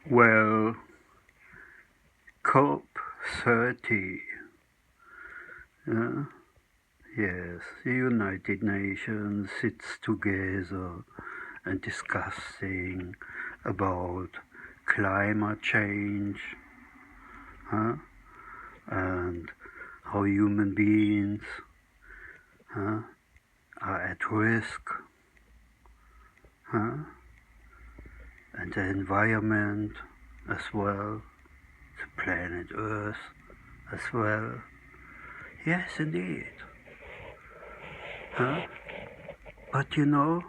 Well, COP30, yes, the United Nations sits together and discussing about climate change, and how human beings are at risk, and the environment as well, the planet Earth as well. Yes, indeed. But you know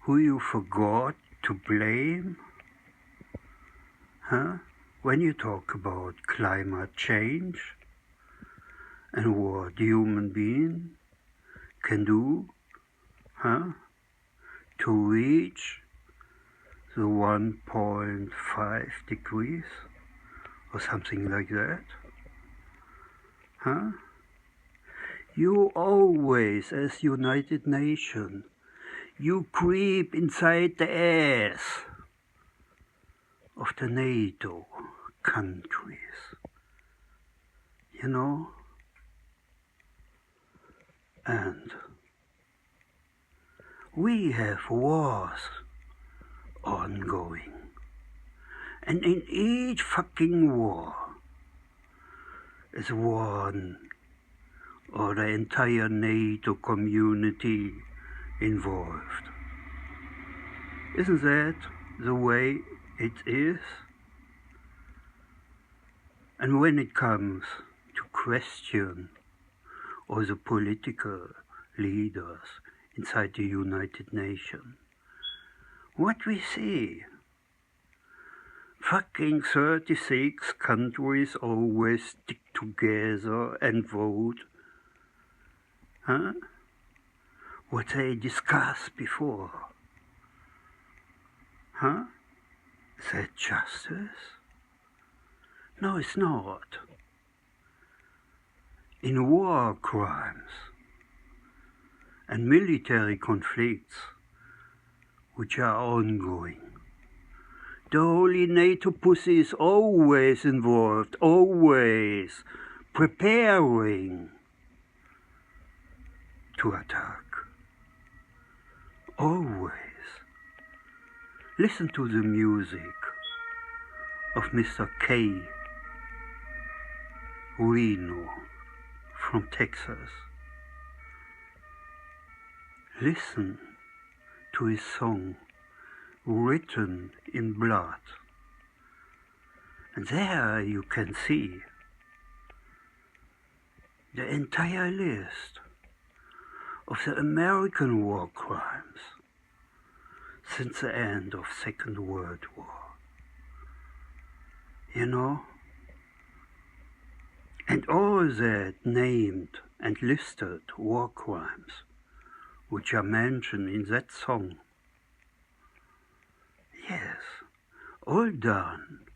who you forgot to blame? When you talk about climate change and what human being can do to reach the 1.5 degrees or something like that. You always, as United Nations, you creep inside the ass of the NATO countries, you know, and we have wars ongoing, and in each fucking war is one or the entire NATO community involved. Isn't that the way it is? And when it comes to question all the political leaders inside the United Nations, what we see, fucking 36 countries always stick together and vote what they discussed before. Is that justice? No, it's not. In war crimes and military conflicts which are ongoing, the holy NATO pussy is always involved, always preparing to attack. Always. Listen to the music of Mr. K. Reno from Texas. Listen to his song, Written in Blood. And there you can see the entire list of the American war crimes since the end of Second World War. You know? And all that named and listed war crimes which are mentioned in that song, yes, all done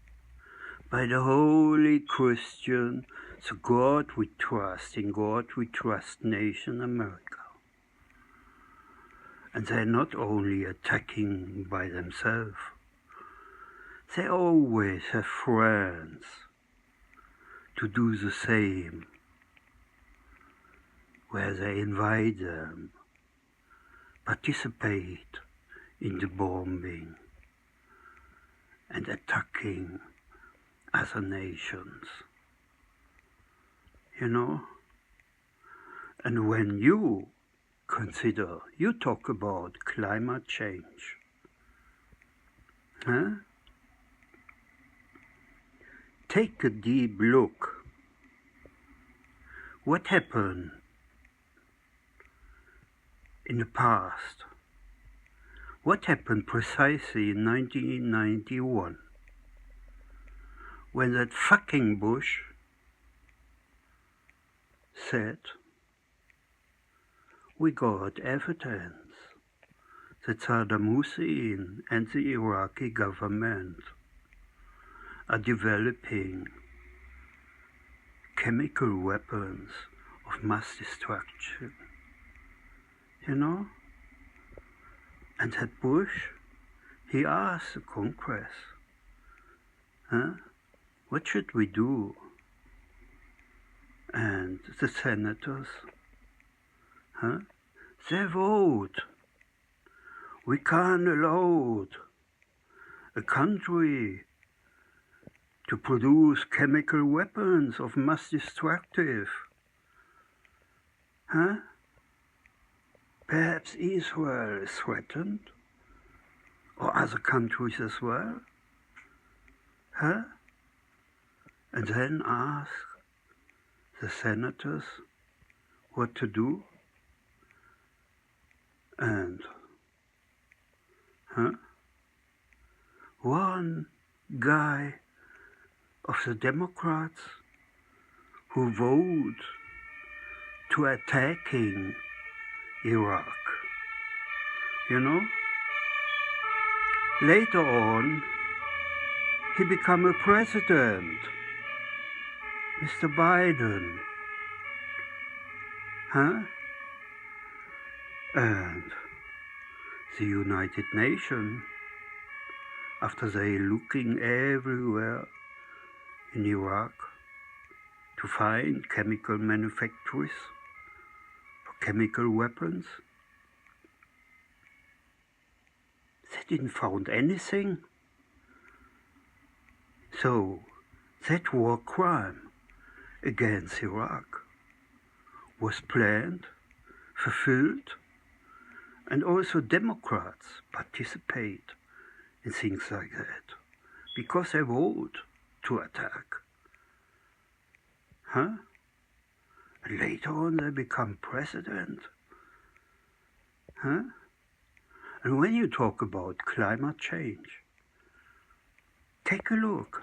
by the holy Christian, the God we trust, in God we trust nation America. And they're not only attacking by themselves, they always have friends to do the same, where they invite them, participate in the bombing and attacking other nations, you know? And when you consider, you talk about climate change, take a deep look. What happened in the past? What happened precisely in 1991 when that fucking Bush said, we got evidence that Saddam Hussein and the Iraqi government are developing chemical weapons of mass destruction, you know? And that Bush, he asked the Congress, Huh? What should we do? And the senators, huh? They vote. We can't allow a country to produce chemical weapons of mass destructive. Huh? Perhaps Israel is threatened, or other countries as well. Huh? And then ask the senators what to do. And one guy of the Democrats who vote to attacking Iraq, later on he became a president, Mr. Biden, and the United Nations, after they looking everywhere in Iraq to find chemical manufacturers for chemical weapons, they didn't find anything. So that war crime against Iraq was planned, fulfilled, and also Democrats participate in things like that because they vote to attack. And later on they become president. And when you talk about climate change, take a look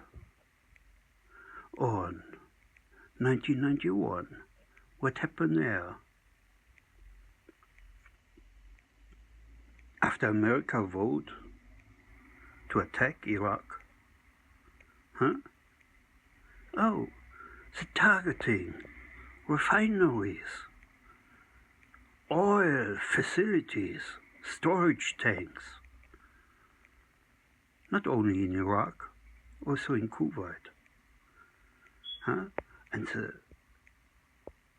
on 1991. What happened there? After America voted to attack Iraq, oh, the targeting refineries, oil facilities, storage tanks, not only in Iraq, also in Kuwait. And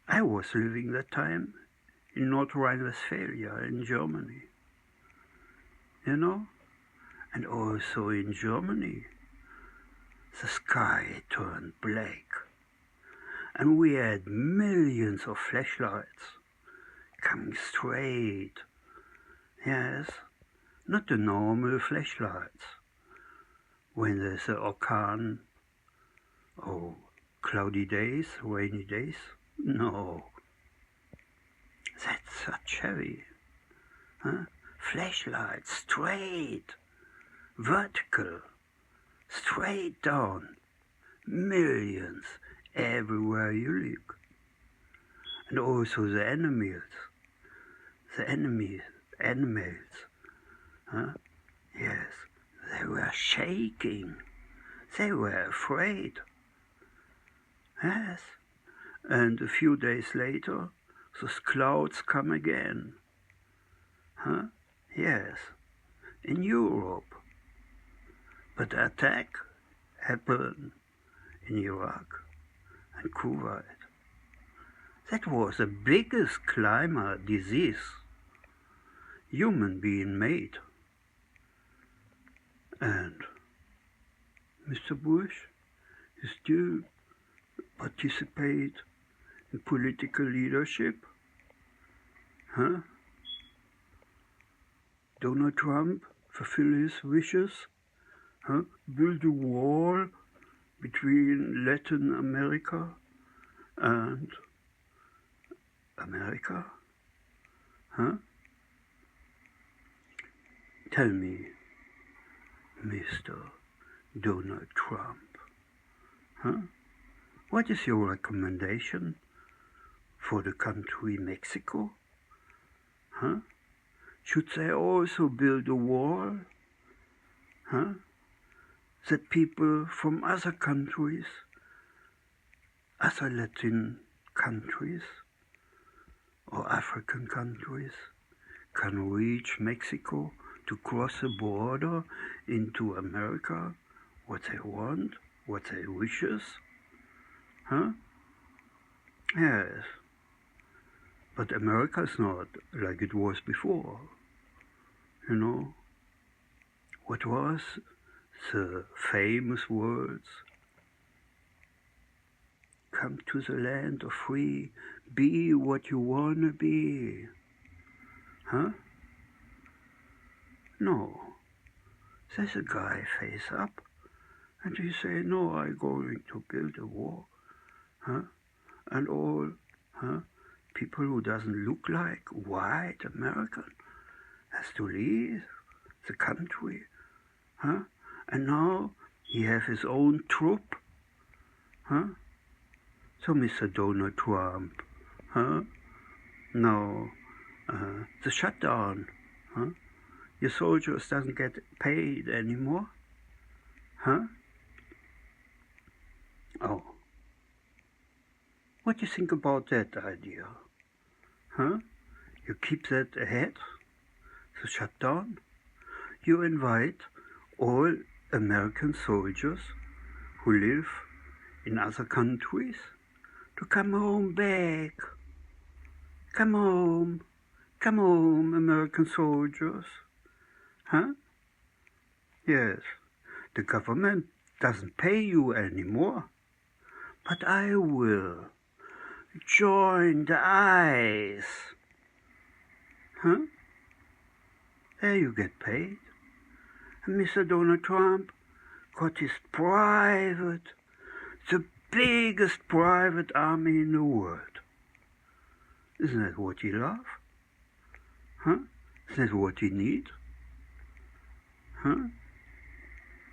I was living that time in North Rhine-Westphalia in Germany, and also in Germany the sky turned black, and we had millions of flashlights coming straight, yes, not the normal flashlights when there's an orkan or cloudy days, rainy days. No, that's such heavy. Flashlights, straight, vertical, straight down, millions everywhere you look. And also the animals, yes, they were shaking, they were afraid. Yes, and a few days later, those clouds come again. Yes, in Europe. But the attack happened in Iraq and Kuwait. That was the biggest climate disease human being made. And Mr. Bush is still participate in political leadership? Donald Trump fulfill his wishes? Build a wall between Latin America and America? Tell me, Mr. Donald Trump, what is your recommendation for the country Mexico? Should they also build a wall? That people from other countries, other Latin countries or African countries can reach Mexico to cross the border into America what they want, what they wishes, huh? Yes, but America's not like it was before, you know. What was the famous words? Come to the land of free, be what you wanna be, huh? No, there's a guy face up, and he say, no, I'm going to build a wall, huh? And all, huh? People who doesn't look like white American has to leave the country, huh? And now he have his own troop, huh? So Mr. Donald Trump, huh? No, the shutdown, huh? Your soldiers doesn't get paid anymore, huh? Oh, what do you think about that idea, huh? You keep that ahead, the shutdown. You invite all American soldiers who live in other countries to come home back. Come home, American soldiers. Huh? Yes, the government doesn't pay you anymore, but I will. Join the ICE. Huh? There you get paid. And Mr. Donald Trump got his the biggest private army in the world. Isn't that what he loves? Huh? Isn't that what he needs? Huh?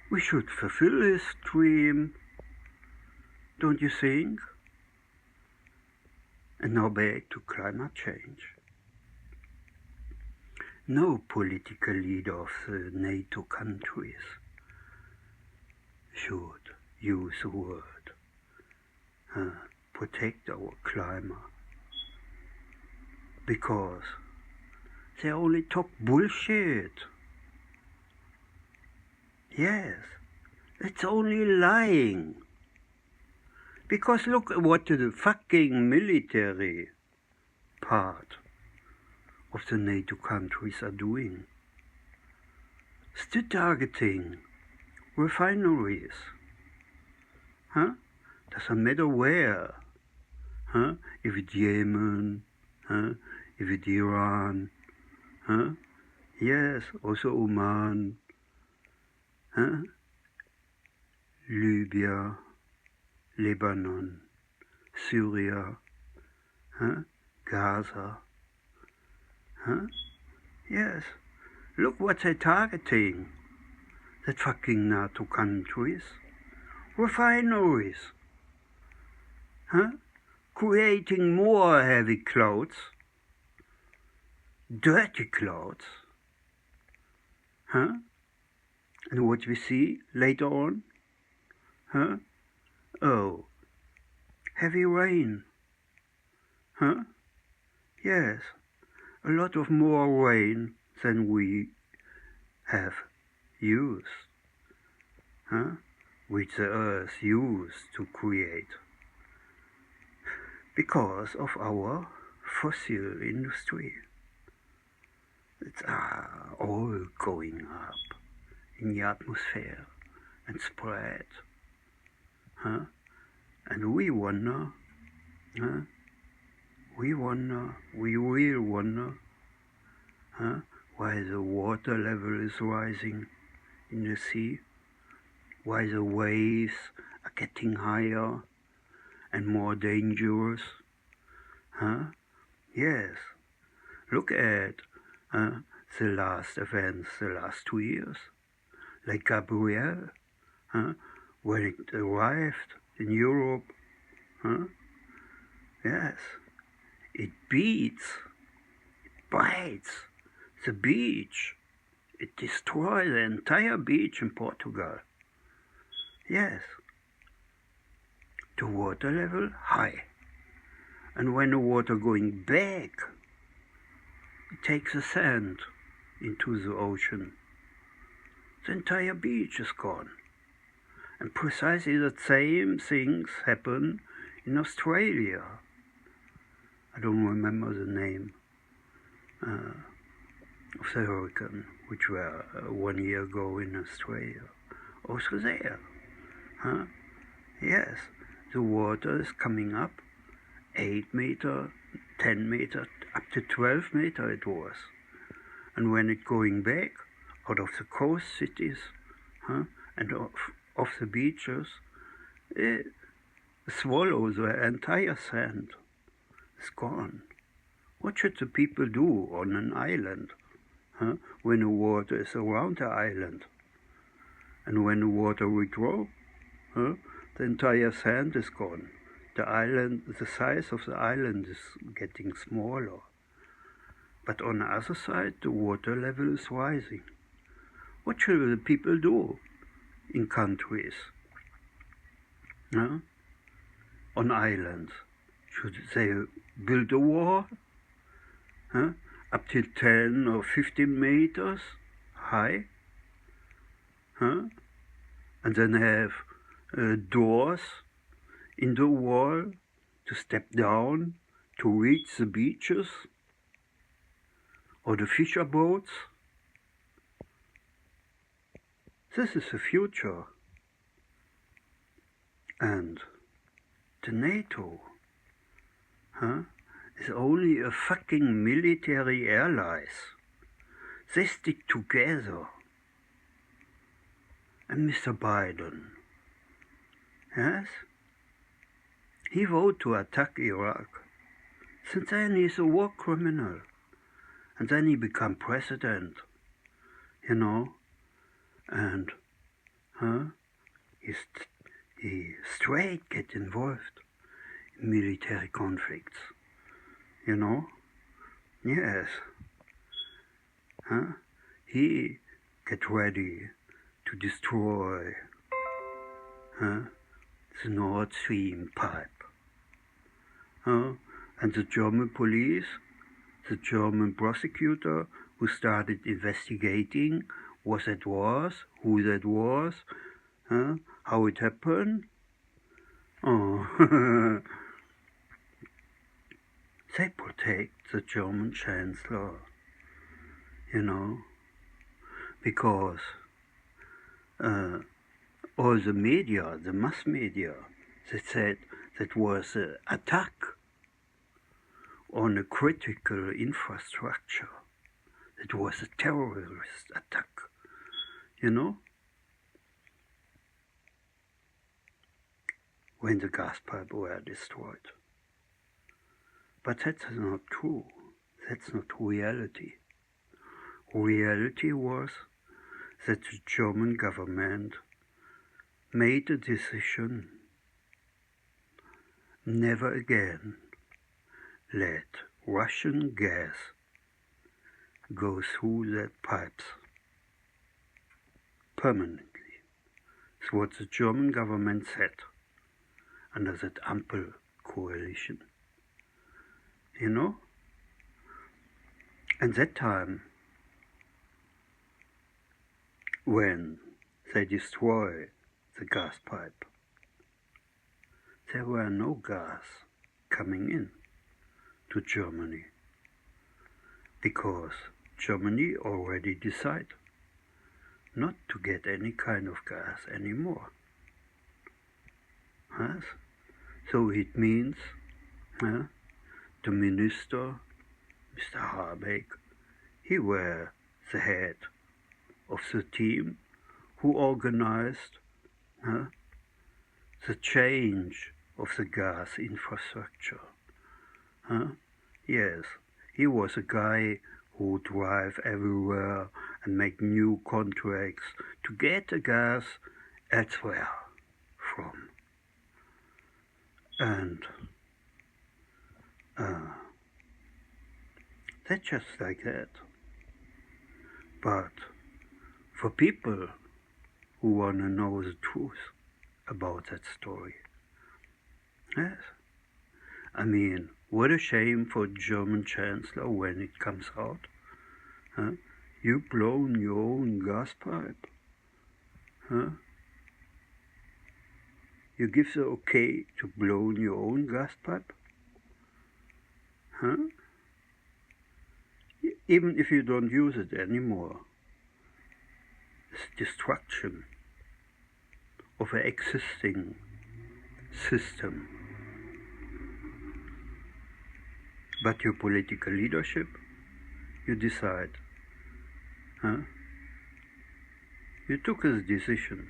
We should fulfill his dream, don't you think? And now back to climate change. No political leader of the NATO countries should use the word protect our climate, because they only talk bullshit. Yes, it's only lying. Because look at what the fucking military part of the NATO countries are doing. Still targeting refineries. Huh? Doesn't matter where. Huh? If it's Yemen, huh? If it's Iran, huh? Yes, also Oman, huh? Libya, Lebanon, Syria, huh? Gaza, huh? Yes, look what they're targeting, that fucking NATO countries. Refineries, huh? Creating more heavy clothes, dirty clothes, huh? And what we see later on, huh? Oh, heavy rain, huh? Yes, a lot of more rain than we have used, huh? Which the earth used to create, because of our fossil industry. It's all going up in the atmosphere and spread, huh? And we wonder, huh? We will wonder, huh? Why the water level is rising in the sea, why the waves are getting higher and more dangerous, huh? Yes, look at the last events, the last 2 years, like Gabrielle, huh? When it arrived in Europe, huh? Yes, it beats, it bites the beach, it destroys the entire beach in Portugal. Yes, the water level high, and when the water going back, it takes the sand into the ocean. The entire beach is gone. And precisely the same things happen in Australia. I don't remember the name of the hurricane, which were 1 year ago in Australia. Also there. Huh? Yes, the water is coming up 8 meter, 10 meter, up to 12 meter it was. And when it's going back out of the coast cities, and off the beaches, it swallows the entire sand. It's gone. What should the people do on an island when the water is around the island? And when the water withdraws, the entire sand is gone. The island, the size of the island is getting smaller. But on the other side, the water level is rising. What should the people do in countries, on islands? Should they build a wall up to 10 or 15 meters high, and then have doors in the wall to step down to reach the beaches or the fisher boats? This is the future. And the NATO is only a fucking military allies. They stick together. And Mr. Biden, yes, he voted to attack Iraq. Since then he's a war criminal. And then he became president, and he straight get involved in military conflicts, yes, he get ready to destroy the Nord Stream pipe, and the German police, the German prosecutor who started investigating what that was, who that was, how it happened. Oh, they protect the German Chancellor, because all the media, the mass media, they said that was an attack on a critical infrastructure. It was a terrorist attack, when the gas pipes were destroyed. But that's not true. That's not reality. Reality was that the German government made a decision never again let Russian gas go through that pipes permanently. It's what the German government said under that Ampel coalition. And that time, when they destroy the gas pipe, there were no gas coming in to Germany, because Germany already decided not to get any kind of gas anymore. Yes? So it means the minister, Mr. Habeck, he was the head of the team who organized the change of the gas infrastructure. Yes, he was a guy who would drive everywhere and make new contracts to get the gas elsewhere from. And that's just like that. But for people who want to know the truth about that story, yes, I mean, what a shame for German Chancellor when it comes out. You've blown your own gas pipe. You give the okay to blow in your own gas pipe? Huh? Even if you don't use it anymore. It's destruction of an existing system. But your political leadership, you decide. Huh? You took a decision.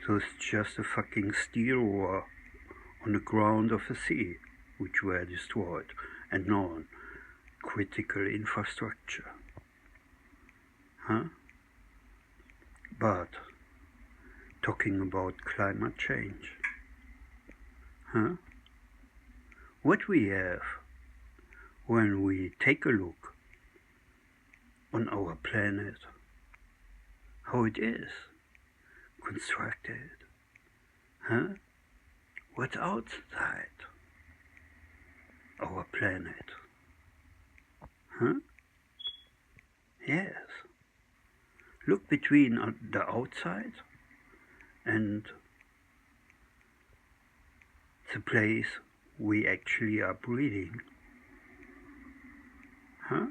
So it's just a fucking steel ore on the ground of the sea, which were destroyed, and non-critical infrastructure. Huh? But talking about climate change, huh? What we have when we take a look on our planet, how it is constructed, huh? What's outside our planet, huh? Yes. Look between the outside and the place we actually are breathing, huh?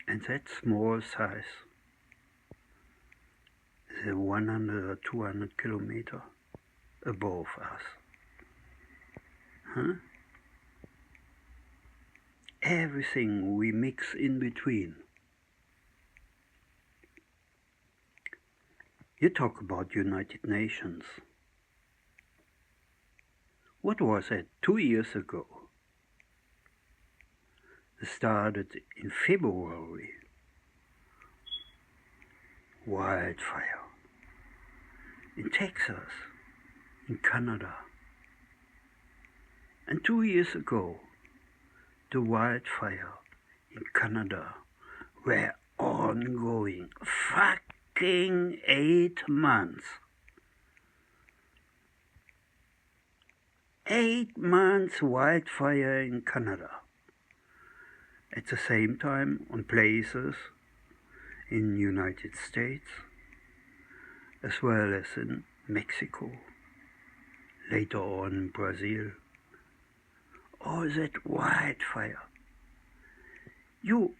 And that small size, the 100 or 200 kilometers above us, huh? Everything we mix in between. You talk about United Nations. What was it 2 years ago? It started in February. Wildfire. In Texas, in Canada. And 2 years ago, the wildfire in Canada were ongoing. Fucking 8 months. 8 months wildfire in Canada. At the same time, on places in United States, as well as in Mexico, later on in Brazil. All that wildfire. You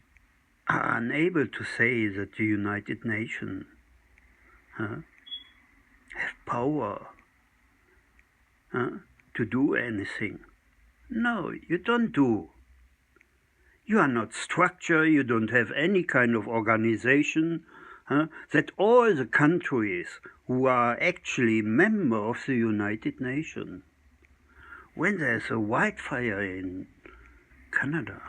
are unable to say that the United Nations have power to do anything. No, you don't do. You are not structured, you don't have any kind of organization, that all the countries who are actually members of the United Nations, when there's a wildfire in Canada,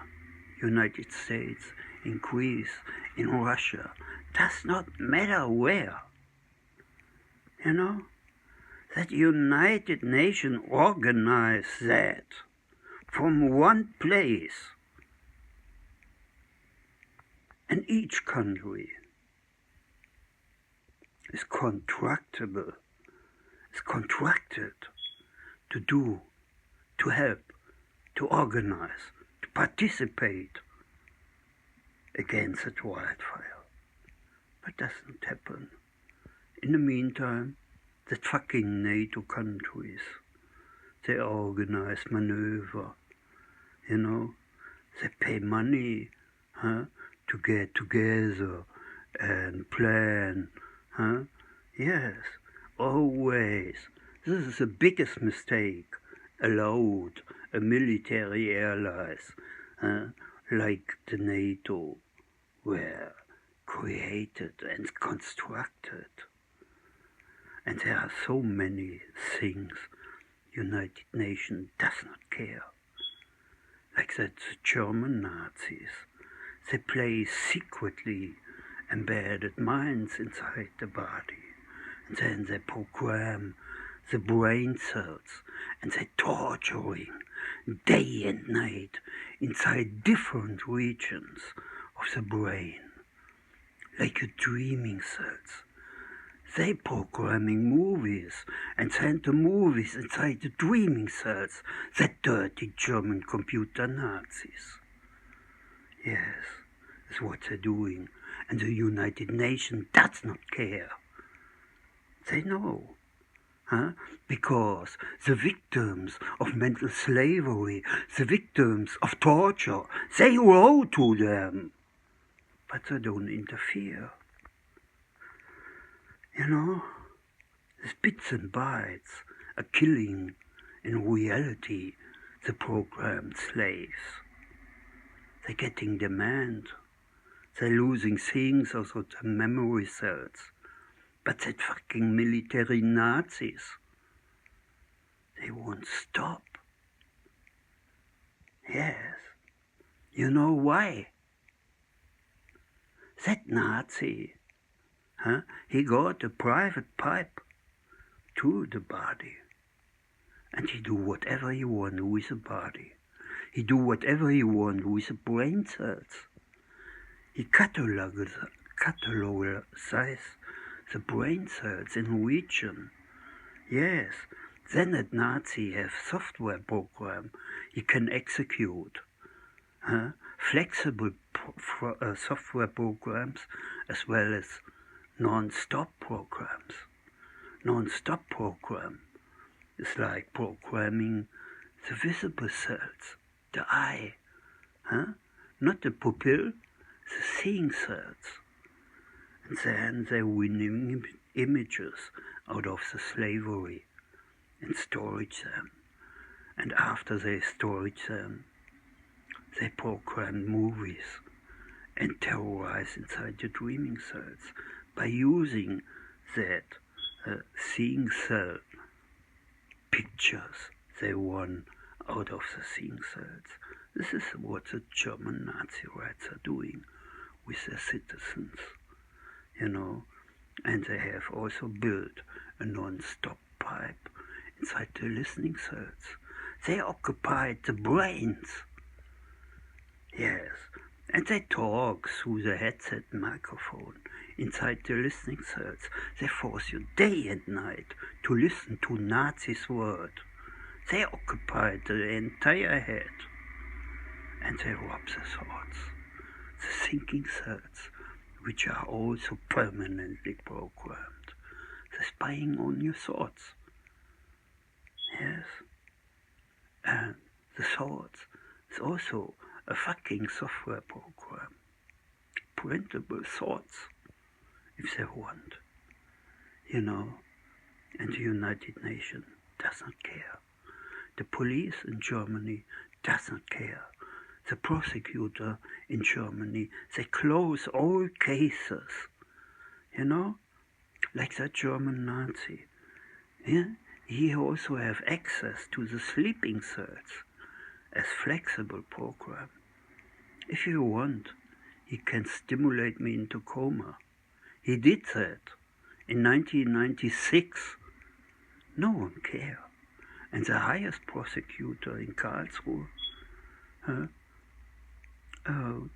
United States, in Greece, in Russia, does not matter where, that United Nations organize that from one place. And each country is contracted to do, to help, to organize, to participate against that wildfire. But doesn't happen. In the meantime, the fucking NATO countries, they organize maneuver, they pay money, to get together and plan, Yes, always. This is the biggest mistake allowed a military allies, like the NATO, were created and constructed. And there are so many things United Nations does not care. Like that the German Nazis, they place secretly embedded mines inside the body. And then they program the brain cells and they're torturing day and night inside different regions of the brain, like your dreaming cells. They programming movies and send the movies inside the dreaming cells, that dirty German computer Nazis. Yes, that's what they're doing. And the United Nations does not care. They know Because the victims of mental slavery, the victims of torture, they wrote to them, but they don't interfere. You know, these bits and bytes are killing, in reality, the programmed slaves. They're getting demand. They're losing things out of the memory cells. But that fucking military Nazis, they won't stop. Yes. You know why? That Nazi, he got a private pipe to the body. And he do whatever he want with the body. He do whatever he want with the brain cells. He catalogs the brain cells in region. Yes, then that Nazi have software program he can execute. Flexible software programs as well as non-stop programs. Non-stop program is like programming the visible cells, the eye, not the pupil, the seeing cells. And then they're winning images out of the slavery and storage them. And after they storage them, they program movies and terrorize inside the dreaming cells by using that seeing cell pictures they won out of the seeing cells. This is what the German Nazi rights are doing with their citizens, you know, and they have also built a non-stop pipe inside the listening cells. They occupied the brains, yes, and they talk through the headset microphone inside the listening cells. They force you day and night to listen to Nazis' word. They occupied the entire head, and they rob the thoughts, the thinking cells, which are also permanently programmed. They're spying on your thoughts. Yes. And the thoughts is also a fucking software program. Printable thoughts, if they want. You know, and the United Nations doesn't care. The police in Germany doesn't care. The prosecutor in Germany, they close all cases, you know, like that German Nazi. Yeah? He also have access to the sleeping cells as flexible program. If you want, he can stimulate me into coma. He did that in 1996. No one cared. And the highest prosecutor in Karlsruhe, oh,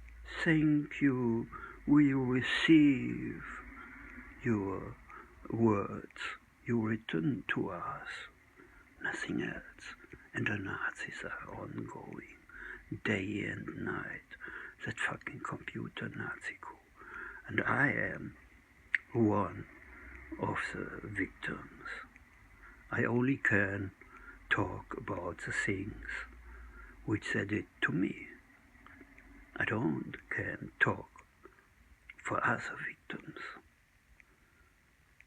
thank you, we receive your words you return to us, nothing else. And the Nazis are ongoing, day and night, that fucking computer Nazi coup. And I am one of the victims. I only can talk about the things which they did to me. I can talk for other victims.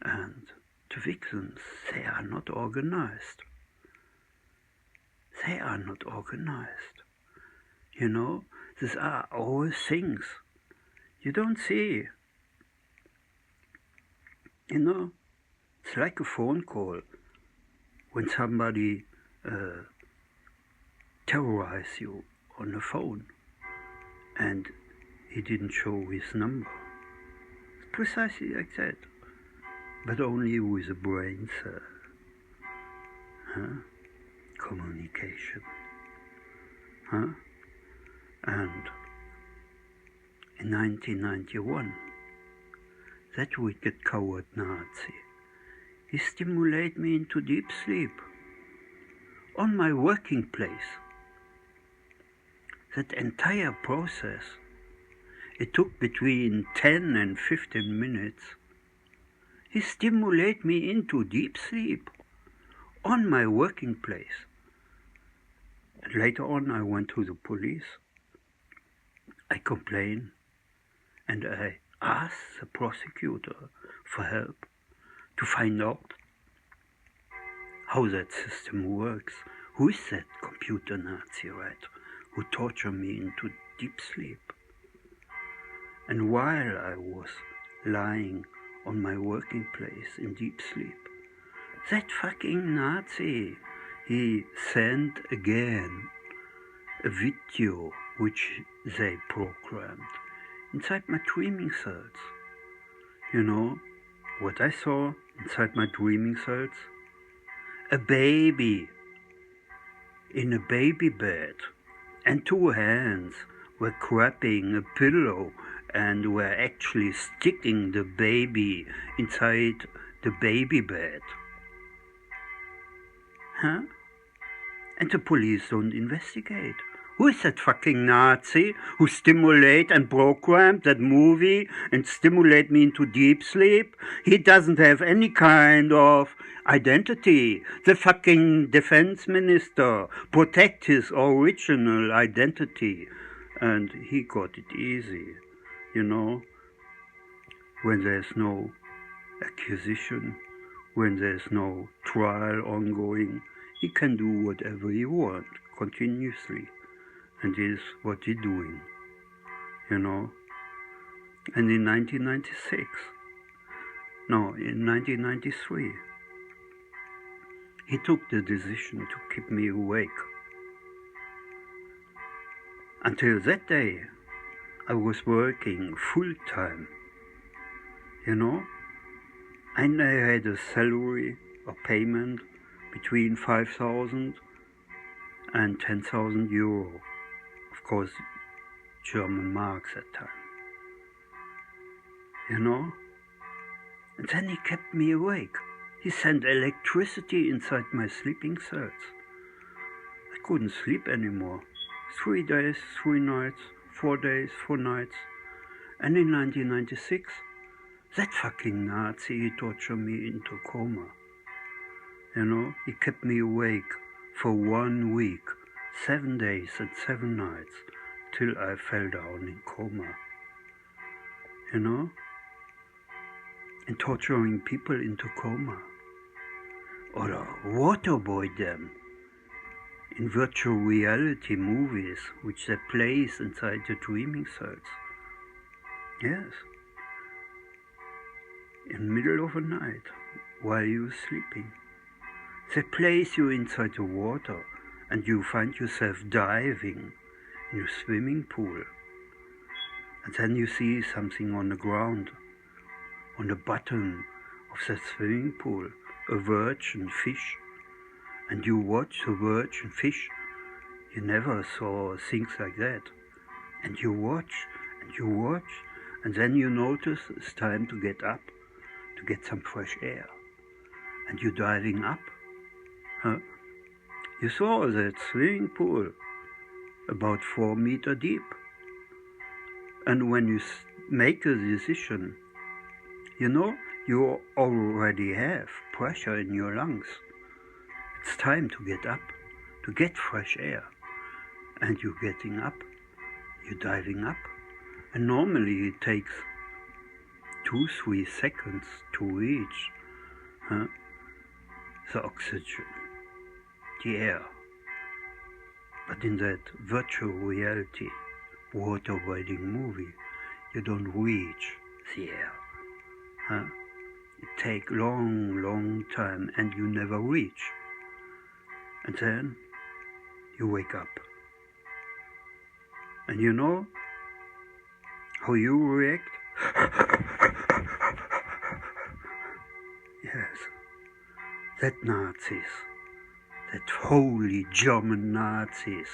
And the victims, they are not organized. They are not organized. You know, these are all things you don't see. You know, it's like a phone call when somebody terrorizes you on the phone and he didn't show his number. It's precisely like that, but only with a brain cell. Communication. And in 1991, that wicked coward Nazi, he stimulated me into deep sleep on my working place. That entire process, it took between 10 and 15 minutes. He stimulated me into deep sleep on my working place. And later on I went to the police, I complained, and I asked the prosecutor for help to find out how that system works. Who is that computer Nazi, right, who tortured me into deep sleep? And while I was lying on my working place in deep sleep, that fucking Nazi, he sent again a video which they programmed inside my dreaming cells. You know what I saw inside my dreaming cells? A baby in a baby bed, and two hands were grabbing a pillow and were actually sticking the baby inside the baby bed. Huh? And the police don't investigate. Who is that fucking Nazi who stimulate and programmed that movie and stimulate me into deep sleep? He doesn't have any kind of identity. The fucking defense minister protect his original identity, and he got it easy, you know, when there's no accusation, when there's no trial ongoing, he can do whatever he wants continuously. And this is what he's doing, you know. And in 1996, no, in 1993, he took the decision to keep me awake. Until that day, I was working full time, you know, and I had a salary or payment between 5,000 and 10,000 euro. Of course, German marks at time, you know. And then he kept me awake. He sent electricity inside my sleeping cells. I couldn't sleep anymore. 3 days, 3 nights, 4 days, 4 nights. And in 1996, that fucking Nazi, he tortured me into coma. You know, he kept me awake for 1 week, 7 days and 7 nights, till I fell down in coma. You know? And torturing people into coma. Or waterboy them in virtual reality movies which they place inside the dreaming cells. Yes. In the middle of the night, while you're sleeping. They place you inside the water and you find yourself diving in a swimming pool. And then you see something on the ground, on the bottom of that swimming pool, a virgin fish. And you watch the virgin fish. You never saw things like that. And you watch, and then you notice it's time to get up, to get some fresh air. And you're diving up. Huh? You saw that swimming pool about 4 meters deep. And when you make a decision, you know, you already have pressure in your lungs. It's time to get up, to get fresh air. And you're getting up, you're diving up. And normally it takes 2-3 seconds to reach the oxygen, the air. But in that virtual reality water wading movie, you don't reach the air. It takes long time and you never reach. And then you wake up. And you know how you react? Yes, that Nazis, that holy German Nazis,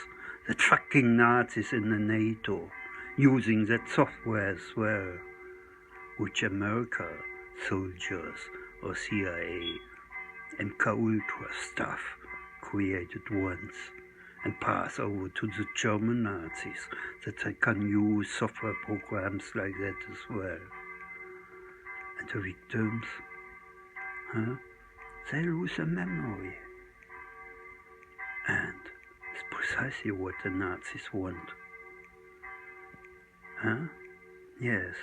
that fucking Nazis in the NATO, using that software as well, which America soldiers or CIA, MK Ultra stuff created once and pass over to the German Nazis, that they can use software programs like that as well. And the victims, they lose their memory. precisely what the Nazis want. Huh? Yes,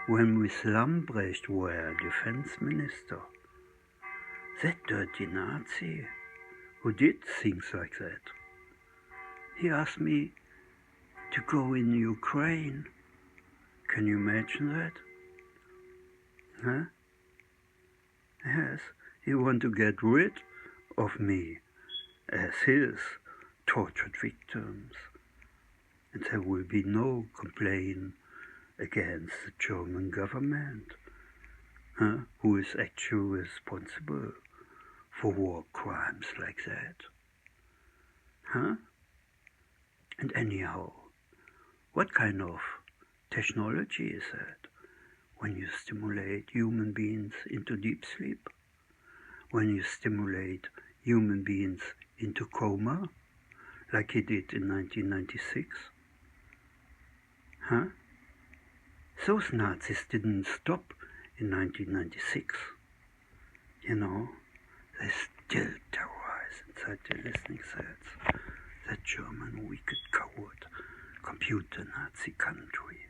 when with Lambrecht were defense minister, that dirty Nazi who did things like that, he asked me to go in Ukraine. Can you imagine that? Huh? Yes, he wanted to get rid of me as his tortured victims. And there will be no complaint against the German government, who is actually responsible for war crimes like that. And anyhow, what kind of technology is that? When you stimulate human beings into deep sleep? When you stimulate human beings into coma, like he did in 1996? Those Nazis didn't stop in 1996. You know, they still terrorize inside their listening sets that German wicked coward computer Nazi country.